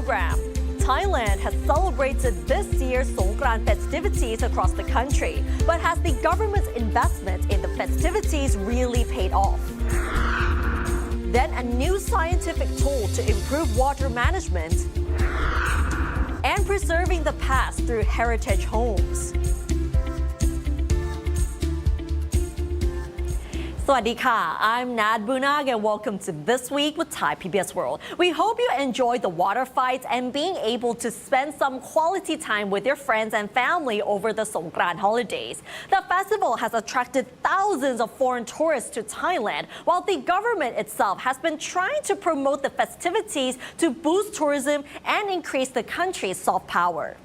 program. Thailand has celebrated this year's Songkran festivities across the country, but has the government's investment in the festivities really paid off? Then a new scientific tool to improve water management and preserving the past through heritage homes. สวัสดีค่ะ I'm Nad Bunag and welcome to This Week with Thai PBS World. We hope you enjoyed the water fights and being able to spend some quality time with your friends and family over the Songkran holidays. The festival has attracted thousands of foreign tourists to Thailand, while the government itself has been trying to promote the festivities to boost tourism and increase the country's soft power.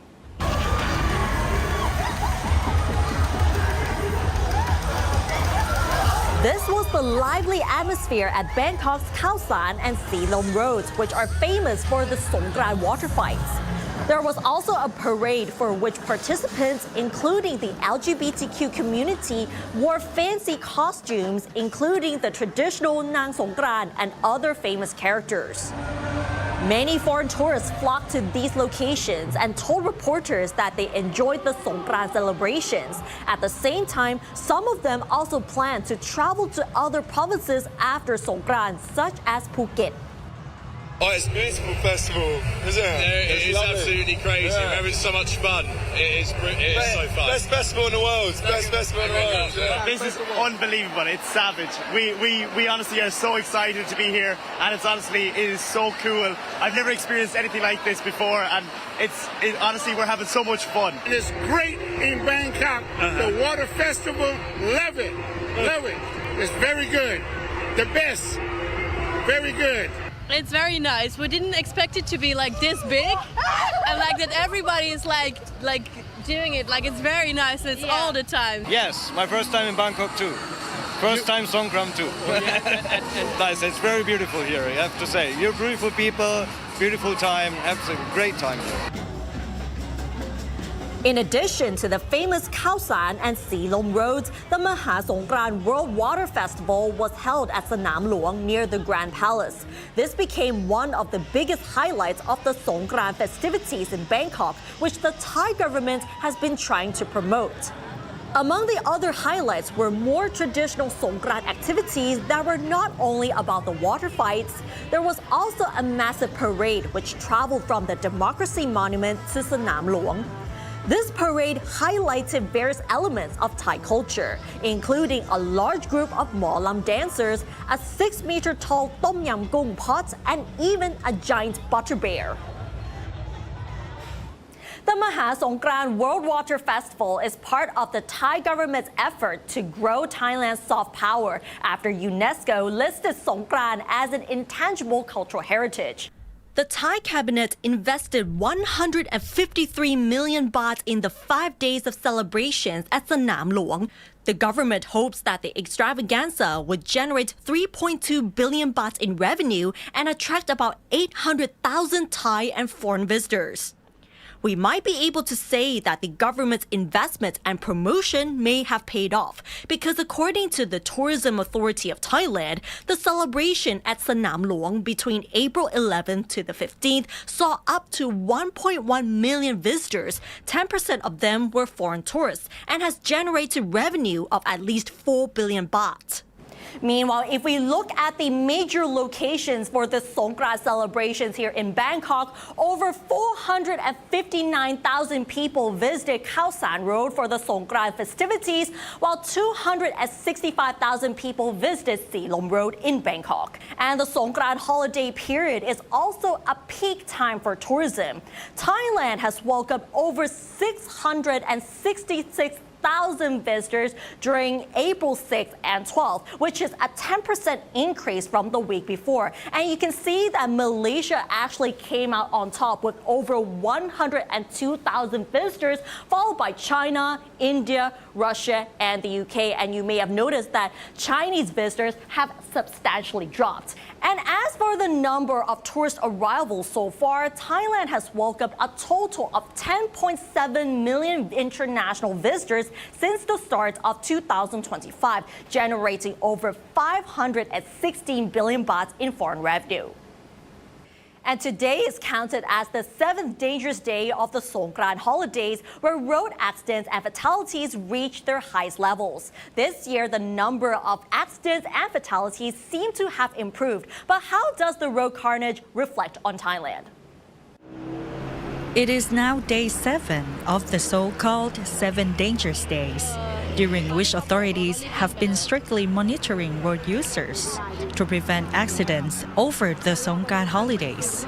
This was the lively atmosphere at Bangkok's Khao San and Si Lom roads, which are famous for the Songkran water fights. There was also a parade for which participants, including the LGBTQ community, wore fancy costumes, including the traditional Nang Songkran and other famous characters. Many foreign tourists flocked to these locations and told reporters that they enjoyed the Songkran celebrations. At the same time, some of them also planned to travel to other provinces after Songkran, such as Phuket. Oh, it's a beautiful festival, isn't it? It's absolutely crazy. We're having so much fun. It is so fun. Best festival in the world. Best festival in the world. Yeah. This is unbelievable. It's savage. We honestly are so excited to be here, and it is so cool. I've never experienced anything like this before, and honestly, we're having so much fun. It's great in Bangkok. The water festival, love it. Love it. It's very good. The best. Very good. It's very nice. We didn't expect it to be like this big, and like that everybody is like doing it. Like it's very nice. It's all the time. Yes, my first time in Bangkok too. First time Songkran too. Nice. It's very beautiful here, I have to say. You're beautiful people, beautiful time. Have a great time here. In addition to the famous Khao San and Si Lom roads, the Maha Songkran World Water Festival was held at Sanam Luang near the Grand Palace. This became one of the biggest highlights of the Songkran festivities in Bangkok, which the Thai government has been trying to promote. Among the other highlights were more traditional Songkran activities that were not only about the water fights. There was also a massive parade which traveled from the Democracy Monument to Sanam Luang. This parade highlighted various elements of Thai culture, including a large group of Mawlam dancers, a 6-meter-tall Tom Yam Goong pot, and even a giant butter bear. The Maha Songkran World Water Festival is part of the Thai government's effort to grow Thailand's soft power after UNESCO listed Songkran as an intangible cultural heritage. The Thai cabinet invested 153 million baht in the 5 days of celebrations at Sanam Luang. The government hopes that the extravaganza would generate 3.2 billion baht in revenue and attract about 800,000 Thai and foreign visitors. We might be able to say that the government's investment and promotion may have paid off because according to the Tourism Authority of Thailand, the celebration at Sanam Luang between April 11th to the 15th saw up to 1.1 million visitors. 10% of them were foreign tourists and has generated revenue of at least 4 billion baht. Meanwhile, if we look at the major locations for the Songkran celebrations here in Bangkok, over 459,000 people visited Khao San Road for the Songkran festivities, while 265,000 people visited Si Lom Road in Bangkok. And the Songkran holiday period is also a peak time for tourism. Thailand has welcomed over 666,000 visitors during April 6th and 12th, which is a 10% increase from the week before. And you can see that Malaysia actually came out on top with over 102,000 visitors, followed by China, India, Russia, and the UK. And you may have noticed that Chinese visitors have substantially dropped. And as for the number of tourist arrivals so far, Thailand has welcomed a total of 10.7 million international visitors since the start of 2025, generating over 516 billion baht in foreign revenue. And today is counted as the 7th dangerous day of the Songkran holidays, where road accidents and fatalities reach their highest levels. This year, the number of accidents and fatalities seem to have improved. But how does the road carnage reflect on Thailand? It is now day 7 of the so-called 7 dangerous days, during which authorities have been strictly monitoring road users to prevent accidents over the Songkran holidays.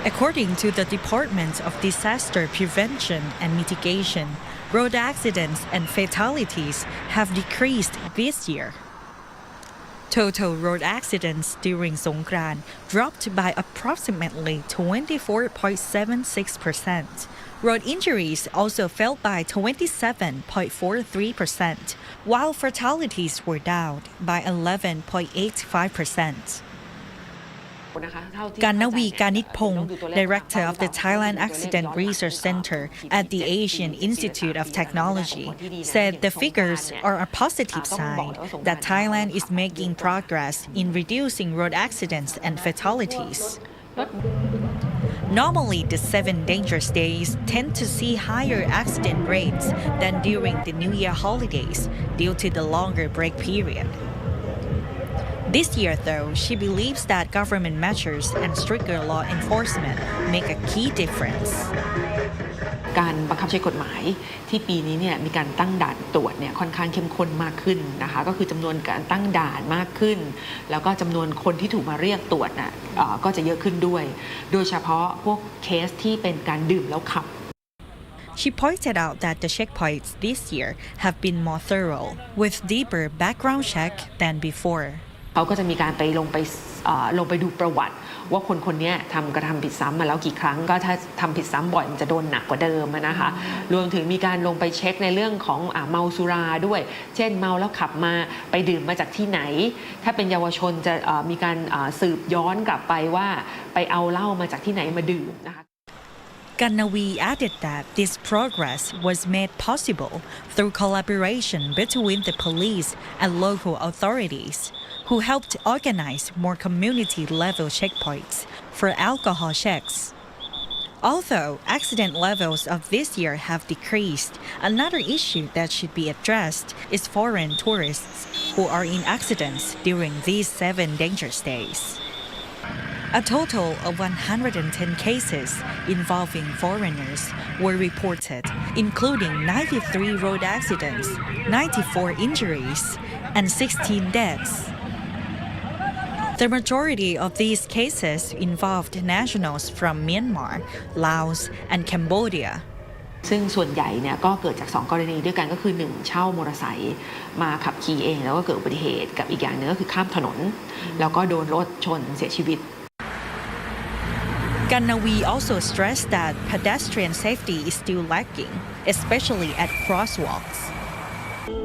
According to the Department of Disaster Prevention and Mitigation, road accidents and fatalities have decreased this year. Total road accidents during Songkran dropped by approximately 24.76%. Road injuries also fell by 27.43%, while fatalities were down by 11.85%. Gannavi Ganitpong, director of the Thailand Accident Research Center at the Asian Institute of Technology, said the figures are a positive sign that Thailand is making progress in reducing road accidents and fatalities. Normally, the 7 dangerous days tend to see higher accident rates than during the New Year holidays due to the longer break period. This year, though, she believes that government measures and stricter law enforcement make a key difference. การบังคับใช้กฎหมายที่ปีนี้เนี่ยมีการตั้งด่านตรวจเนี่ยค่อนข้างเข้มข้นมากขึ้นนะคะก็คือจำนวนการตั้งด่านมากขึ้นแล้วก็จำนวนคนที่ถูกมาเรียกตรวจน่ะก็จะเยอะขึ้นด้วยโดยเฉพาะพวกเคสที่เป็นการดื่มแล้วขับ She pointed out that the checkpoints this year have been more thorough, with deeper background check than before. เขาก็จะมีการลงไปดูประวัติว่าคนนี้กระทำผิดซ้ำมาแล้วกี่ครั้งก็ถ้าทำผิดซ้ำบ่อยมันจะโดนหนักกว่าเดิมนะคะรวมถึงมีการลงไปเช็คในเรื่องของเมาสุราด้วยเช่นเมาแล้วขับมาไปดื่มมาจากที่ไหนถ้าเป็นเยาวชนจะมีการสืบย้อนกลับไปว่าไปเอาเหล้ามาจากที่ไหนมาดื่มนะคะGannavi added that this progress was made possible through collaboration between the police and local authorities, who helped organize more community-level checkpoints for alcohol checks. Although accident levels of this year have decreased, another issue that should be addressed is foreign tourists who are in accidents during these 7 dangerous days. A total of 110 cases involving foreigners were reported, including 93 road accidents, 94 injuries, and 16 deaths. The majority of these cases involved nationals from Myanmar, Laos, and Cambodia. ซึ่งส่วนใหญ่เนี่ยก็เกิดจาก2กรณีด้วยกันก็คือ1เช่ามอเตอร์ไซค์มาขับขี่เองแล้วก็เกิดอุบัติเหตุกับอีกอย่างนึงก็คือข้ามถนนแล้วก็โดนรถชนเสียชีวิต Gannavi also stressed that pedestrian safety is still lacking, especially at crosswalks.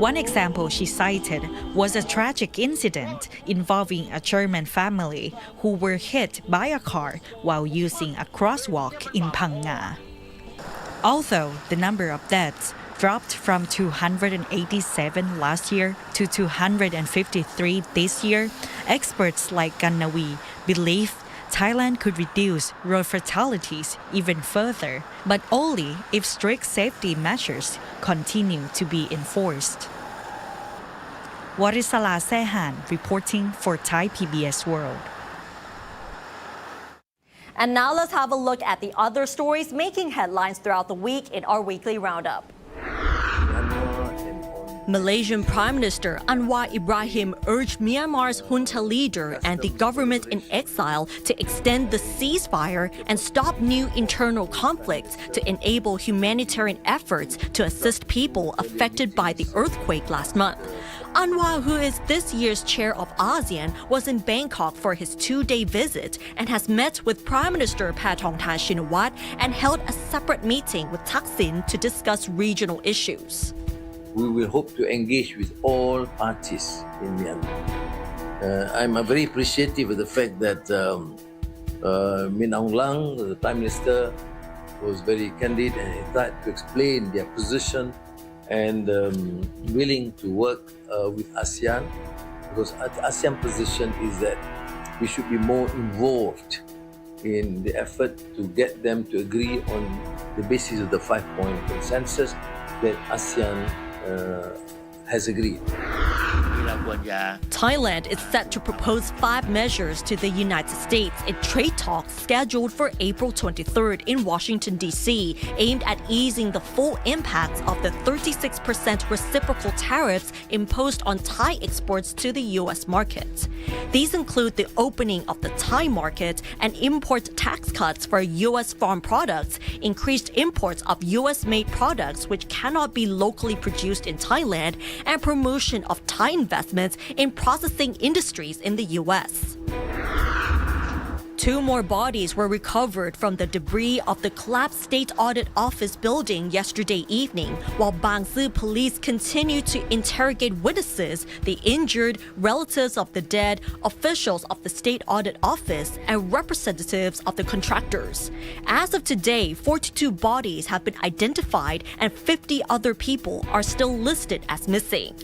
One example she cited was a tragic incident involving a German family who were hit by a car while using a crosswalk in Phang Nga. Although the number of deaths dropped from 287 last year to 253 this year, experts like Gannavi believe Thailand could reduce road fatalities even further, but only if strict safety measures continue to be enforced. Warisala Sehan reporting for Thai PBS World. And now let's have a look at the other stories making headlines throughout the week in our weekly roundup. Malaysian Prime Minister Anwar Ibrahim urged Myanmar's junta leader and the government in exile to extend the ceasefire and stop new internal conflicts to enable humanitarian efforts to assist people affected by the earthquake last month. Anwar, who is this year's chair of ASEAN, was in Bangkok for his 2-day visit and has met with Prime Minister Paetongtarn Shinawatra and held a separate meeting with Thaksin to discuss regional issues. We will hope to engage with all parties in Myanmar. I'm very appreciative of the fact that Min Aung Hlaing, the Prime Minister, was very candid and he tried to explain their position and willing to work with ASEAN, because the ASEAN position is that we should be more involved in the effort to get them to agree on the basis of the 5-point consensus that ASEAN has agreed. Thailand is set to propose 5 measures to the United States in trade talks scheduled for April 23rd in Washington, D.C., aimed at easing the full impacts of the 36% reciprocal tariffs imposed on Thai exports to the U.S. market. These include the opening of the Thai market and import tax cuts for U.S. farm products, increased imports of U.S.-made products which cannot be locally produced in Thailand, and promotion of Thai investments in processing industries in the U.S. 2 more bodies were recovered from the debris of the collapsed State Audit Office building yesterday evening, while Bang Sue police continue to interrogate witnesses, the injured, relatives of the dead, officials of the State Audit Office, and representatives of the contractors. As of today, 42 bodies have been identified and 50 other people are still listed as missing.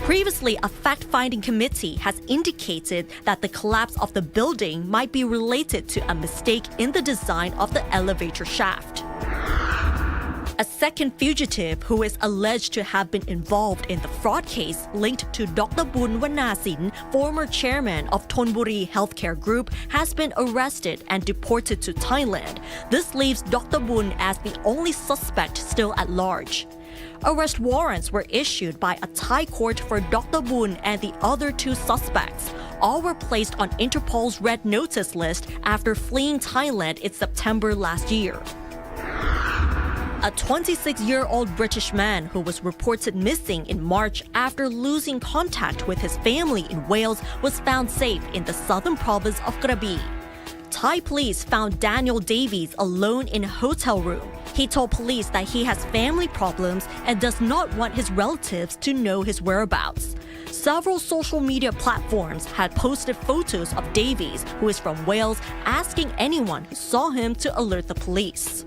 Previously, a fact-finding committee has indicated that the collapse of the building might be related to a mistake in the design of the elevator shaft. A second fugitive who is alleged to have been involved in the fraud case linked to Dr. Bun Wanasin, former chairman of Thonburi Healthcare Group, has been arrested and deported to Thailand. This leaves Dr. Bun as the only suspect still at large. Arrest warrants were issued by a Thai court for Dr. Bun and the other 2 suspects. All were placed on Interpol's red notice list after fleeing Thailand in September last year. A 26-year-old British man who was reported missing in March after losing contact with his family in Wales was found safe in the southern province of Krabi. Thai police found Daniel Davies alone in a hotel room. He told police that he has family problems and does not want his relatives to know his whereabouts. Several social media platforms had posted photos of Davies, who is from Wales, asking anyone who saw him to alert the police.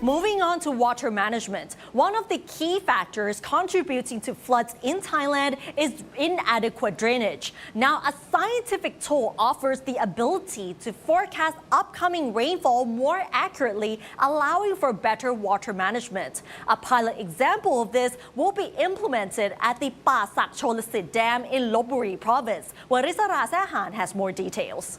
Moving on to water management, one of the key factors contributing to floods in Thailand is inadequate drainage. Now, a scientific tool offers the ability to forecast upcoming rainfall more accurately, allowing for better water management. A pilot example of this will be implemented at the Pa Sak Cholasit Dam in Lopburi province. Warisara Sahan has more details.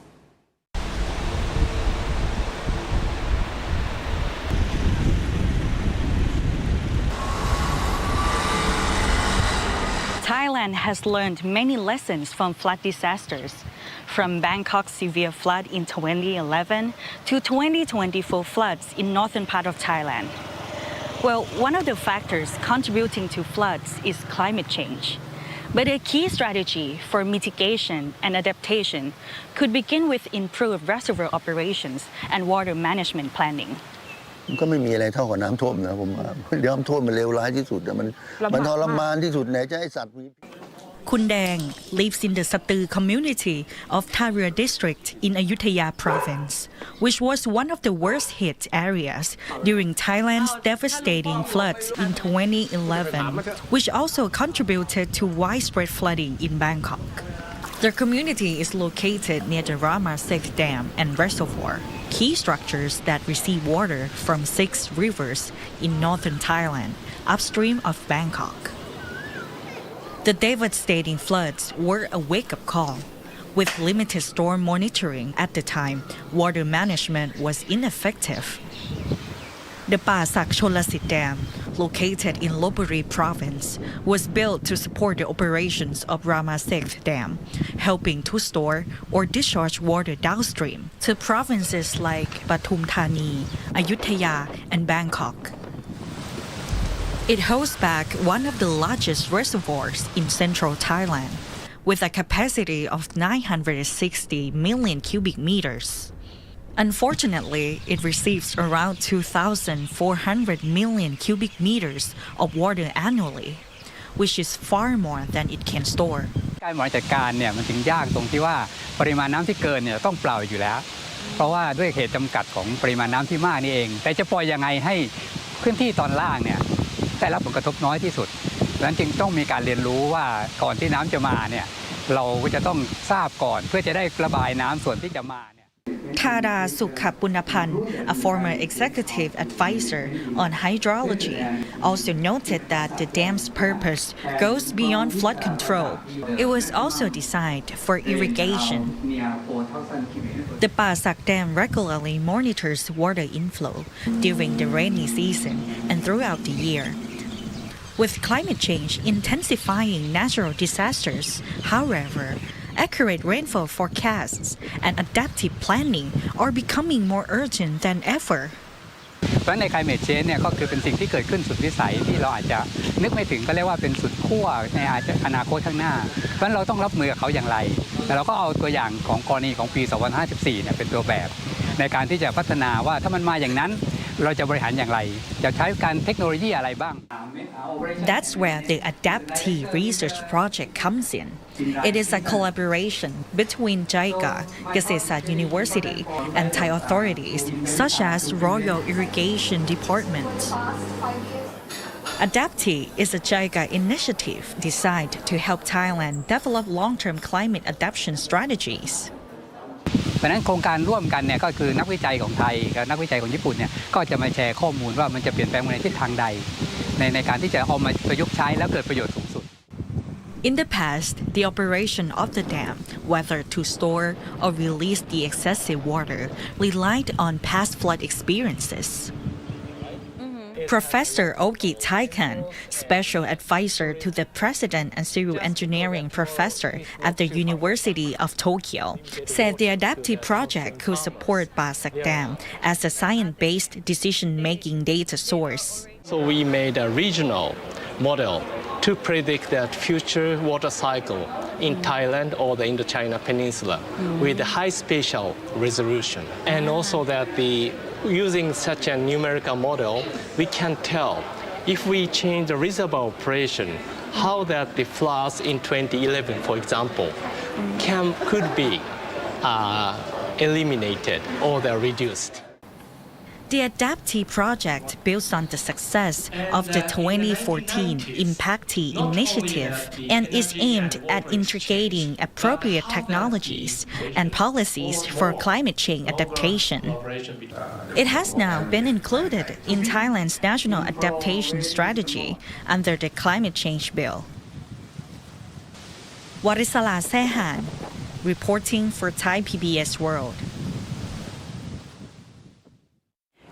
Thailand has learned many lessons from flood disasters, from Bangkok's severe flood in 2011 to 2024 floods in northern part of Thailand. Well, one of the factors contributing to floods is climate change. But a key strategy for mitigation and adaptation could begin with improved reservoir operations and water management planning. ก็ไม่มีอะไรเท่ากับน้ำท่วมนะผมว่าน้ำท่วมมันเลวร้ายที่สุดมันทรมานที่สุดไหนจะให้สัตว์ Kun Dang lives in the Satu community of Tharia district in Ayutthaya province, which was one of the worst hit areas during Thailand's devastating floods in 2011, which also contributed to widespread flooding in Bangkok. The community is located near the Rama Sek Dam and reservoir, key structures that receive water from 6 rivers in northern Thailand, upstream of Bangkok. The devastating floods were a wake-up call. With limited storm monitoring at the time, water management was ineffective. The Pa Sak Cholasit Dam, located in Lopburi province, was built to support the operations of Rama Sek Dam, helping to store or discharge water downstream to provinces like Pathum Thani, Ayutthaya, and Bangkok. It holds back one of the largest reservoirs in central Thailand, with a capacity of 960 million cubic meters. Unfortunately, it receives around 2,400 million cubic meters of water annually, which is far more than it can store. การบริหารจัดการเนี่ยมันถึงยากตรงที่ว่าปริมาณน้ำที่เกินเนี่ยต้องเปล่าอยู่แล้วเพราะว่าด้วยเหตุจำกัดของปริมาณน้ำที่มากนี่เองแต่จะปล่อยยังไงให้พื้นที่ตอนล่างเนี่ยได้รับผลกระทบน้อยที่สุดดังนั้นจึงต้องมีการเรียนรู้ว่าก่อนที่น้ำจะมาเนี่ยเราก็จะต้องทราบก่อนเพื่อจะได้ระบายน้ำส่วนที่จะมาเนี่ย Thada Sukhapunapan, a former executive advisor on hydrology, also noted that the dam's purpose goes beyond flood control. It was also designed for irrigation. The Pasak Dam regularly monitors water inflow during the rainy season and throughout the year. With climate change intensifying natural disasters, however, accurate rainfall forecasts and adaptive planning are becoming more urgent than ever. เพราะใน climate change เนี่ยก็คือเป็นสิ่งที่เกิดขึ้นสุดวิสัยที่เราอาจจะนึกไม่ถึงก็เรียกว่าเป็นสุดขั้วในอนาคตข้างหน้าเพราะฉะนั้นเราต้องรับมือกับเขาอย่างไรแต่เราก็เอาตัวอย่างของกรณีของปี2054เนี่ยเป็นตัวแบบในการที่จะพัฒนาว่าถ้ามันมาอย่างนั้นเราจะบริหารอย่างไรจะใช้การเทคโนโลยีอะไรบ้าง That's where the Adaptive Research Project comes in. It is a collaboration between JICA, Gesesat University, and Thai authorities such as Royal Irrigation Department. Adaptive is a JICA initiative designed to help Thailand develop long-term climate adaptation strategies. เพราะฉะนั้นโครงการร่วมกันเนี่ยก็คือนักวิจัยของไทยกับนักวิจัยของญี่ปุ่นเนี่ยก็จะมาแชร์ข้อมูลว่ามันจะเปลี่ยนแปลงในทิศทางใดในการที่จะเอามาประยุกต์ใช้แล้วเกิดประโยชน์สูงสุด In the past, the operation of the dam, whether to store or release the excessive water, relied on past flood experiences. Professor Ogi Taikan, special advisor to the president and civil engineering professor at the University of Tokyo, said the adaptive project could support Pasak Dam as a science-based decision-making data source. So we made a regional model to predict that future water cycle in Thailand or the Indochina Peninsula with a high spatial resolution. And also that using such a numerical model, we can tell if we change the reservoir operation, how that the floods in 2011, for example, could be eliminated or they're reduced. The Adaptive project builds on the success of the 2014 Impacti initiative and is aimed at integrating appropriate technologies and policies for climate change adaptation. It has now been included in Thailand's National Adaptation Strategy under the Climate Change Bill. Warisala Sehan, reporting for Thai PBS World.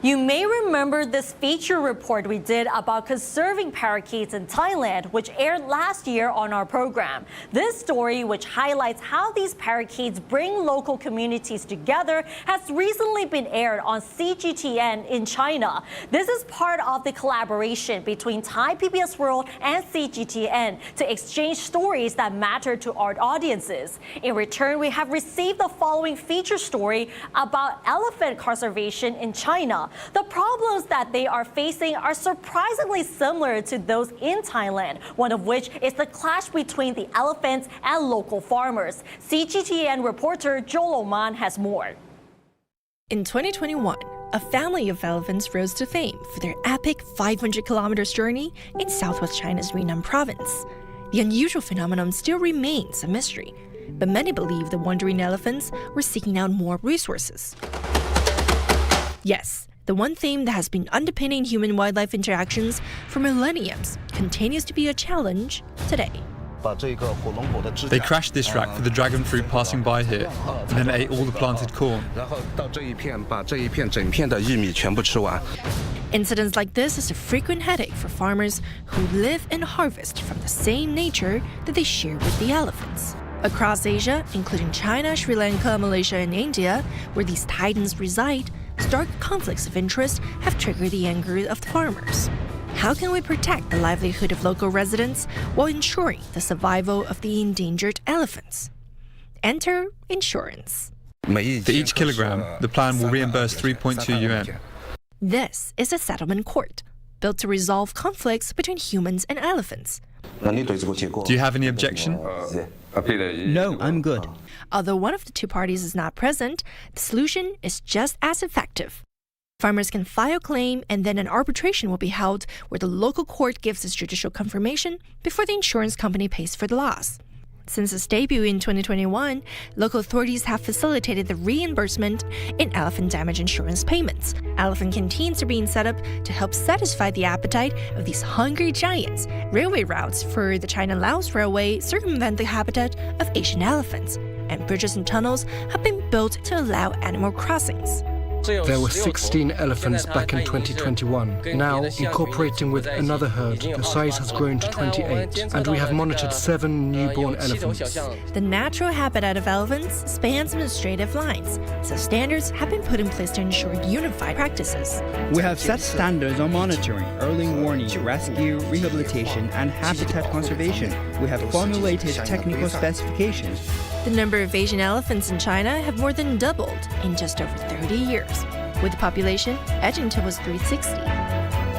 You may remember this feature report we did about conserving parakeets in Thailand, which aired last year on our program. This story, which highlights how these parakeets bring local communities together, has recently been aired on CGTN in China. This is part of the collaboration between Thai PBS World and CGTN to exchange stories that matter to our audiences. In return, we have received the following feature story about elephant conservation in China. The problems that they are facing are surprisingly similar to those in Thailand, one of which is the clash between the elephants and local farmers. CGTN reporter Joel Oman has more. In 2021, a family of elephants rose to fame for their epic 500-kilometer journey in southwest China's Yunnan province. The unusual phenomenon still remains a mystery, but many believe the wandering elephants were seeking out more resources. Yes, the one theme that has been underpinning human-wildlife interactions for millenniums continues to be a challenge today. They crashed this rack for the dragon fruit passing by here and then ate all the planted corn. Incidents like this is a frequent headache for farmers who live and harvest from the same nature that they share with the elephants. Across Asia, including China, Sri Lanka, Malaysia, and India, where these titans reside, stark conflicts of interest have triggered the anger of the farmers. How can we protect the livelihood of local residents while ensuring the survival of the endangered elephants? Enter insurance. For each kilogram, the plan will reimburse 3.2 yuan. This is a settlement court, built to resolve conflicts between humans and elephants. Do you have any objection? No, I'm good. Although one of the two parties is not present, the solution is just as effective. Farmers can file a claim, and then an arbitration will be held where the local court gives its judicial confirmation before the insurance company pays for the loss. Since its debut in 2021, local authorities have facilitated the reimbursement in elephant damage insurance payments. Elephant canteens are being set up to help satisfy the appetite of these hungry giants. Railway routes for the China-Laos Railway circumvent the habitat of Asian elephants, and bridges and tunnels have been built to allow animal crossings. There were 16 elephants back in 2021. Now, incorporating with another herd, the size has grown to 28, and we have monitored 7 newborn elephants. The natural habitat of elephants spans administrative lines, so standards have been put in place to ensure unified practices. We have set standards on monitoring, early warning, rescue, rehabilitation, and habitat conservation. We have formulated technical specifications. The number of Asian elephants in China have more than doubled in just over 30 years. With the population edging towards 360.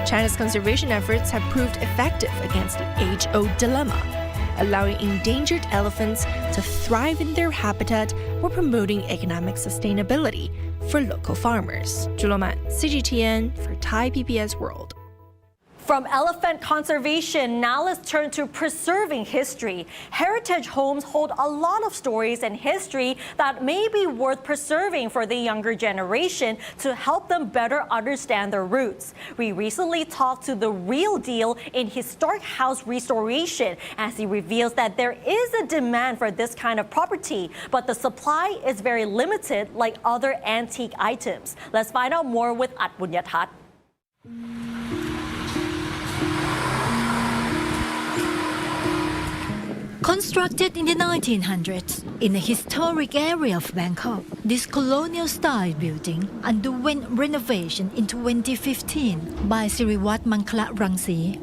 China's conservation efforts have proved effective against the age-old dilemma, allowing endangered elephants to thrive in their habitat while promoting economic sustainability for local farmers. Zhuloman, CGTN for Thai PBS World. From elephant conservation, now let's turn to preserving history. Heritage homes hold a lot of stories and history that may be worth preserving for the younger generation to help them better understand their roots. We recently talked to the real deal in historic house restoration as he reveals that there is a demand for this kind of property, but the supply is very limited like other antique items. Let's find out more with At Bunyathat. Constructed in the 1900s in a historic area of Bangkok, this colonial-style building underwent renovation in 2015 by Siriwat Mangkla Rangsi.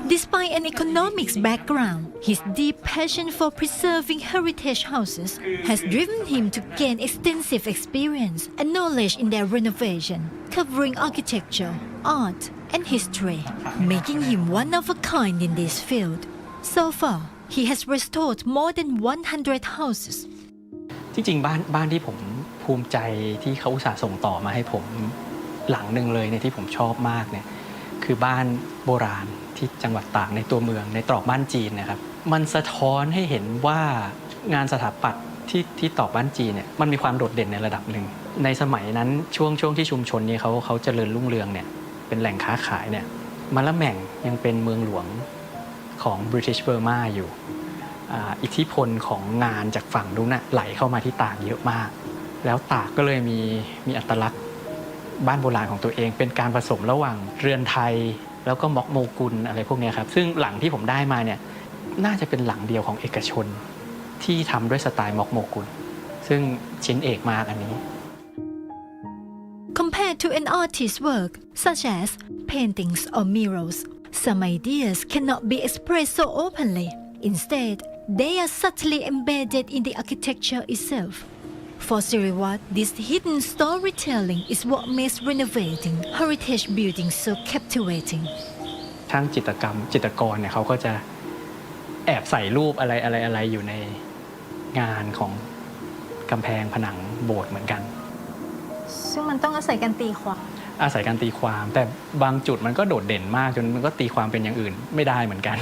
Despite an economics background, his deep passion for preserving heritage houses has driven him to gain extensive experience and knowledge in their renovation, covering architecture, art, and history, making him one of a kind in this field. So far, he has restored more than 100 houses. จริงๆบ้านที่ผมภูมิใจที่เขาอุตส่าห์ส่งต่อมาให้ผมหลังหนึ่งเลยเนี่ยที่ผมชอบมากเนี่ยคือบ้านโบราณที่จังหวัดตากในตัวเมืองในตรอกบ้านจีนนะครับมันสะท้อนให้เห็นว่างานสถาปัตย์ที่ตรอกบ้านจีนเนี่ยมันมีความโดดเด่นในระดับหนึ่งในสมัยนั้นช่วงที่ชุมชนนี้เขาเจริญรุ่งเรืองเนี่ยเป็นแหล่งค้าขายเนี่ยมะละแม่งยังเป็นเมืองหลวงของ British Burma อยู่อิทธิพลของงานจากฝั่งนู้นน่ะไหลเข้ามาที่ตากเยอะมากแล้วตากก็เลยมีอัตลักษณ์บ้านโบราณของตัวเองเป็นการผสมระหว่างเรือนไทยแล้วก็ม็อกโมกุลอะไรพวกนี้ครับซึ่งหลังที่ผมได้มาเนี่ยน่าจะเป็นหลังเดียวของเอกชนที่ทำด้วยสไตล์ม็อกโมกุลซึ่งชิ้นเอกมากอันนี้ Compared to an artist's work, such as paintings or murals, some ideas cannot be expressed so openly. Instead, they are subtly embedded in the architecture itself. For Siriwat, this hidden storytelling is what makes renovating heritage buildings so captivating. ช่างจิตรกรเนี่ยเขาก็จะแอบใส่รูปอะไรอยู่ในงานของกำแพงผนังโบสถ์เหมือนกันซึ่งมันต้องอาศัยการตีความแต่บางจุดมันก็โดดเด่นมากจนมันก็ตีความเป็นอย่างอื่นไม่ได้เหมือนกัน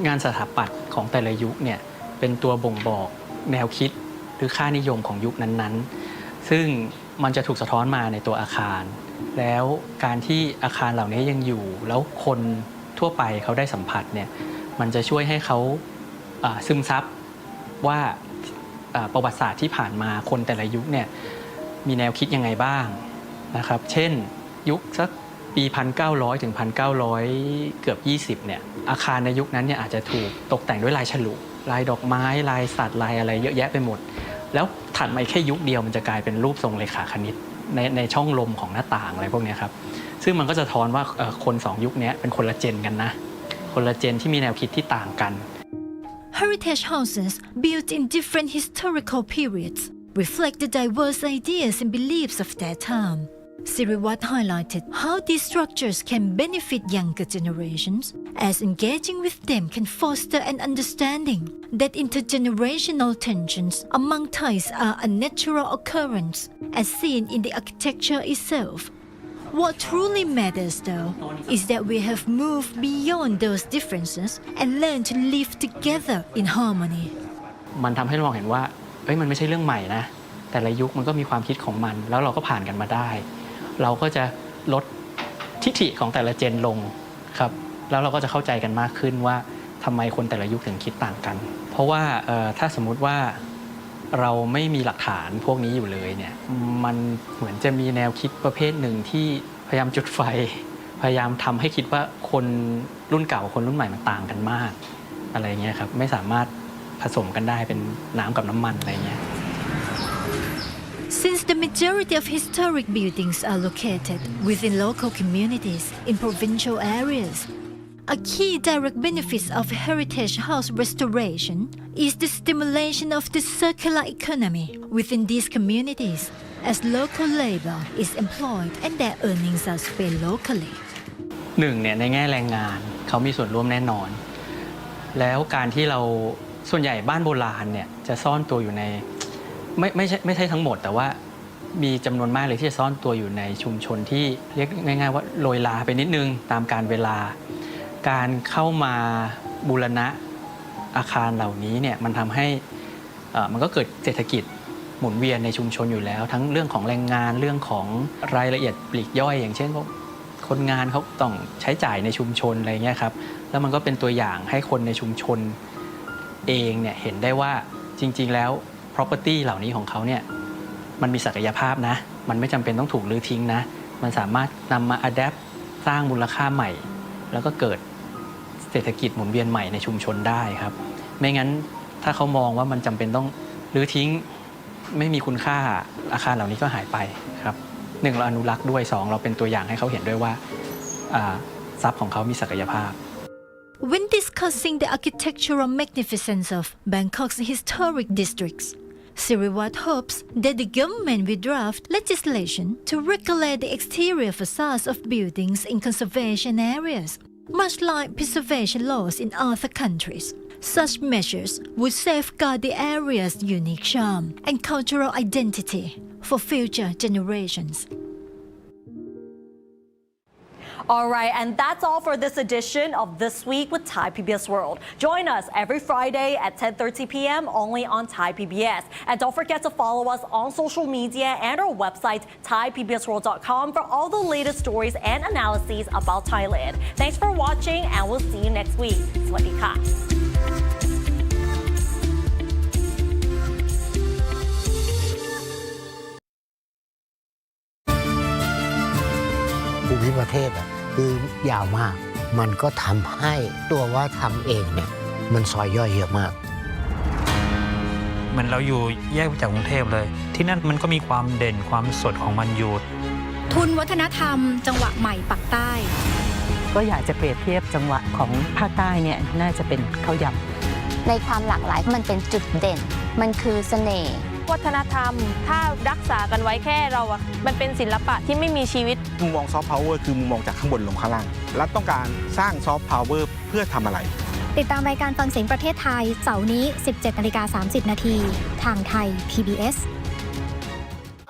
งานสถาปัตย์ของแต่ละยุคเนี่ยเป็นตัวบ่งบอกแนวคิดหรือค่านิยมของยุคนั้นๆซึ่งมันจะถูกสะท้อนมาในตัวอาคารแล้วการที่อาคารเหล่านี้ยังอยู่แล้วคนทั่วไปเขาได้สัมผัสเนี่ยมันจะช่วยให้เขาซึมซับว่าประวัติศาสตร์ที่ผ่านมาคนแต่ละยุคเนี่ยมีแนวคิดยังไงบ้างนะครับเช่นยุคสักปี 1900 ถึง 1900 เกือบ 20 เนี่ยอาคารในยุคนั้นเนี่ยอาจจะถูกตกแต่งด้วยลายฉลุลายดอกไม้ลายสัตว์ลายอะไรเยอะแยะไปหมดแล้วถัดมาแค่ยุคเดียวมันจะกลายเป็นรูปทรงเรขาคณิตในช่องลมของหน้าต่างอะไรพวกนี้ครับซึ่งมันก็จะสะท้อนว่าคน2ยุคนี้เป็นคนละเจนกันนะคนละเจนที่มีแนวคิดที่ต่างกัน Heritage houses built in different historical periods reflect the diverse ideas and beliefs of their time. Siriwat highlighted how these structures can benefit younger generations, as engaging with them can foster an understanding that intergenerational tensions among Thais are a natural occurrence, as seen in the architecture itself. What truly matters, though, is that we have moved beyond those differences and learned to live together in harmony. มันทำให้เราเห็นว่ามันไม่ใช่เรื่องใหม่นะแต่ละยุคมันก็มีความคิดของมันแล้วเราก็ผ่านกันมาได้เราก็จะลดทิฐิของแต่ละเจนลงครับแล้วเราก็จะเข้าใจกันมากขึ้นว่าทำไมคนแต่ละยุคถึงคิดต่างกันเพราะว่าถ้าสมมุติว่าเราไม่มีหลักฐานพวกนี้อยู่เลยเนี่ยมันเหมือนจะมีแนวคิดประเภทหนึ่งที่พยายามจุดไฟพยายามทำให้คิดว่าคนรุ่นเก่ากับคนรุ่นใหม่มันต่างกันมากอะไรเงี้ยครับไม่สามารถผสมกันได้เป็นน้ำกับน้ำมันอะไรเงี้ย Since the majority of historic buildings are located within local communities in provincial areas, a key direct benefit of heritage house restoration is the stimulation of the circular economy within these communities, as local labor is employed and their earnings are spent locally. หนึ่งเนี่ยในแง่แรงงานเขามีส่วนร่วมแน่นอนแล้วการที่เราส่วนใหญ่บ้านโบราณเนี่ยจะซ่อนตัวอยู่ในไม่ใช่ทั้งหมดแต่ว่ามีจำนวนมากเลยที่จะซ่อนตัวอยู่ในชุมชนที่เรียกง่ายๆว่าโรยลาไปนิดนึงตามการเวลาการเข้ามาบูรณะอาคารเหล่านี้เนี่ยมันทำให้มันก็เกิดเศรษฐกิจหมุนเวียนในชุมชนอยู่แล้วทั้งเรื่องของแรงงานเรื่องของรายละเอียดปลีกย่อยอย่างเช่นพวกคนงานเขาต้องใช้จ่ายในชุมชนอะไรเงี้ยครับแล้วมันก็เป็นตัวอย่างให้คนในชุมชนเองเนี่ยเห็นได้ว่าจริงๆแล้ว property เหล่านี้ของเขาเนี่ยมันมีศักยภาพนะมันไม่จำเป็นต้องถูกรื้อทิ้งนะมันสามารถนำมา adapt สร้างมูลค่าใหม่แล้วก็เกิดเศรษฐกิจหมุนเวียนใหม่ในชุมชนได้ครับไม่งั้นถ้าเขามองว่ามันจำเป็นต้องรื้อทิ้งไม่มีคุณค่าอาคารเหล่านี้ก็หายไปครับหนึ่งเราอนุรักษ์ด้วยสองเราเป็นตัวอย่างให้เขาเห็นด้วยว่าทรัพย์ของเขามีศักยภาพWhen discussing the architectural magnificence of Bangkok's historic districts, Siriwat hopes that the government will draft legislation to regulate the exterior facades of buildings in conservation areas, much like preservation laws in other countries. Such measures would safeguard the area's unique charm and cultural identity for future generations. All right, and that's all for this edition of This Week with Thai PBS World. Join us every Friday at 10:30 p.m. only on Thai PBS. And don't forget to follow us on social media and our website, thaipbsworld.com, for all the latest stories and analyses about Thailand. Thanks for watching, and we'll see you next week. สวัสดีค่ะภูมิประเทศคือยาวมากมันก็ทำให้ตัวว่าทำเองเนี่ยมันซอยย่อยเยอะมากเหมือนเราอยู่แยกจากกรุงเทพเลยที่นั่นมันก็มีความเด่นความสดของมันอยู่ทุนวัฒนธรรมจังหวะใหม่ปักใต้ก็อยากจะเปรียบเทียบจังหวะของภาคใต้เนี่ยน่าจะเป็นข้าวยำในความหลากหลายมันเป็นจุดเด่นมันคือเสน่ห์วัฒนธรรมถ้ารักษากันไว้แค่เราอะมันเป็นศิลปะที่ไม่มีชีวิตมุมมองซอฟต์พาวเวอร์คือมุมมองจากข้างบนลงข้างล่างรัฐต้องการสร้างซอฟต์พาวเวอร์เพื่อทำอะไรติดตามรายการฟังเสียงประเทศไทยเสาร์นี้ 17:30 น.ทางไทย PBS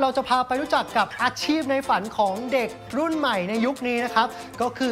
เราจะพาไปรู้จักกับอาชีพในฝันของเด็กรุ่นใหม่ในยุคนี้นะครับก็คือ